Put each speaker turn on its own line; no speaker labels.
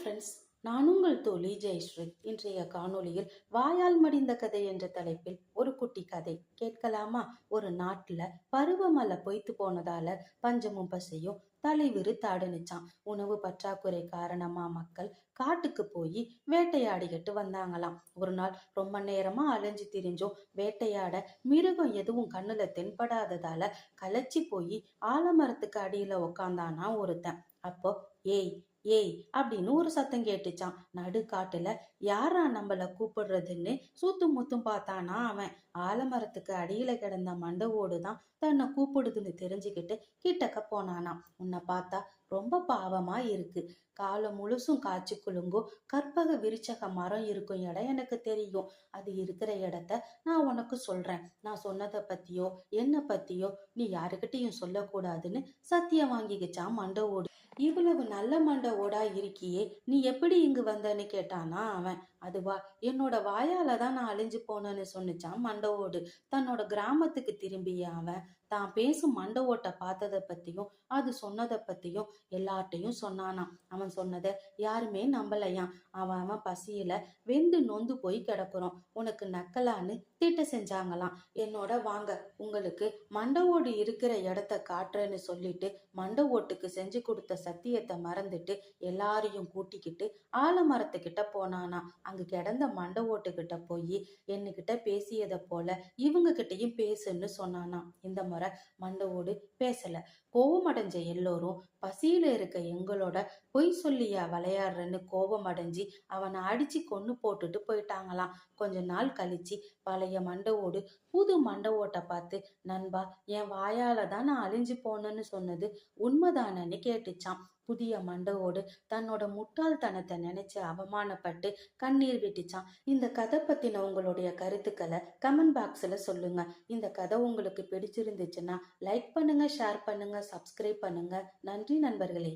Friends, நான் உங்கள் தோழி ஜெயஸ்ரீ. இன்றைய காணொளியில் வாயால் மடிந்த கதை என்ற தலைப்பில் ஒரு குட்டி கதை கேட்கலாமா? ஒரு நாட்டுல பருவமழை பொய்த்து போனதால பஞ்சமும் பசியும் தலைவிரி தாடுனுச்சான். உணவு பற்றாக்குறை காரணமா மக்கள் காட்டுக்கு போய் வேட்டையாடிக்கிட்டு வந்தாங்களாம். ஒரு நாள் ரொம்ப நேரமா அலைஞ்சு திரிஞ்சும் வேட்டையாட மிருகம் எதுவும் கண்ணுல தென்படாததால களைச்சி போய் ஆலமரத்துக்கு அடியில உக்காந்தானா ஒருத்தன். அப்போ ஏய் ஏய் அப்படின்னு ஒரு சத்தம் கேட்டுச்சான். நடுக்காட்டுல யாரா நம்மள கூப்பிடுறதுன்னு சூத்தும் முத்தும் பார்த்தானா அவன். ஆலமரத்துக்கு அடியில கிடந்த மண்டை ஓடுதான் தன்னை கூப்பிடுதுன்னு தெரிஞ்சுக்கிட்டு கிட்டக்க போனானா. உன்னை பார்த்தா ரொம்ப பாவமா இருக்கு. காலம் முழுசும் காய்ச்சி குலுங்கும் கற்பக விருச்சக மரம் இருக்கும் இடம் எனக்கு தெரியும். அது இருக்கிற இடத்த நான் உனக்கு சொல்றேன். நான் சொன்னதை பத்தியோ என்ன பத்தியோ நீ யாருக்கிட்டையும் சொல்லக்கூடாதுன்னு சத்தியம் வாங்கிக்கிச்சான் மண்டை ஓடு. இவ்வளவு நல்ல மண்டை ஓடா இருக்கியே, நீ எப்படி இங்கு வந்தன்னு கேட்டானா அவன். அதுவா, என்னோட வாயால தான் நான் அழிஞ்சு போனேன்னு சொன்னிச்சான் மண்டை ஓடு. தன்னோட கிராமத்துக்கு திரும்பிய அவன் தான் பேசும் மண்டை ஓட்டை பார்த்ததை பத்தியும் அது சொன்னதை பத்தியும் எல்லார்ட்டையும் சொன்னானாம். அவன் சொன்னதை யாருமே நம்பலையாம். அவன் பசியில வெந்து நொந்து போய் கிடக்குறோம், உனக்கு நக்கலான்னு திட்ட செஞ்சாங்களாம். என்னோட வாங்க, உங்களுக்கு மண்டை ஓடு இருக்கிற இடத்த காட்டுறேன்னு சொல்லிட்டு மண்டை ஓட்டுக்கு செஞ்சு கொடுத்த சத்தியத்தை மறந்துட்டு எல்லாரையும் கூட்டிக்கிட்டு ஆலமரத்துக்கிட்ட போனானா. அங்கு கிடந்த மண்டை ஓட்டுக்கிட்ட போய் என்கிட்ட பேசியதை போல இவங்க கிட்டையும் பேசுன்னு சொன்னானா. இந்த முறை மண்டை ஓடு பேசல. கோபமடைஞ்ச எல்லோரும் பசியில இருக்க எங்களோட பொய் சொல்லியா விளையாடுறன்னு கோபமடைஞ்சி அவனை அடிச்சு கொன்னு போட்டுட்டு போயிட்டாங்களாம். கொஞ்ச நாள் கழிச்சு பழைய மண்டை ஓடு புது மண்டை ஓட்டை பார்த்து, நண்பா, என் வாயால தான் நான் அழிஞ்சு போனேன்னு சொன்னது உண்மைதானன்னு கேட்டுச்சான். புதிய மண்டை ஓடு தன்னோட முட்டாள்தனத்தை நினைச்சு அவமானப்பட்டு கண்ணீர் விட்டுச்சான். இந்த கதை பத்தின உங்களுடைய கருத்துக்களை கமெண்ட் பாக்ஸ்ல சொல்லுங்க. இந்த கதை உங்களுக்கு பிடிச்சிருந்துச்சுன்னா லைக் பண்ணுங்க, ஷேர் பண்ணுங்க, சப்ஸ்கிரைப் பண்ணுங்க. நன்றி நண்பர்களே.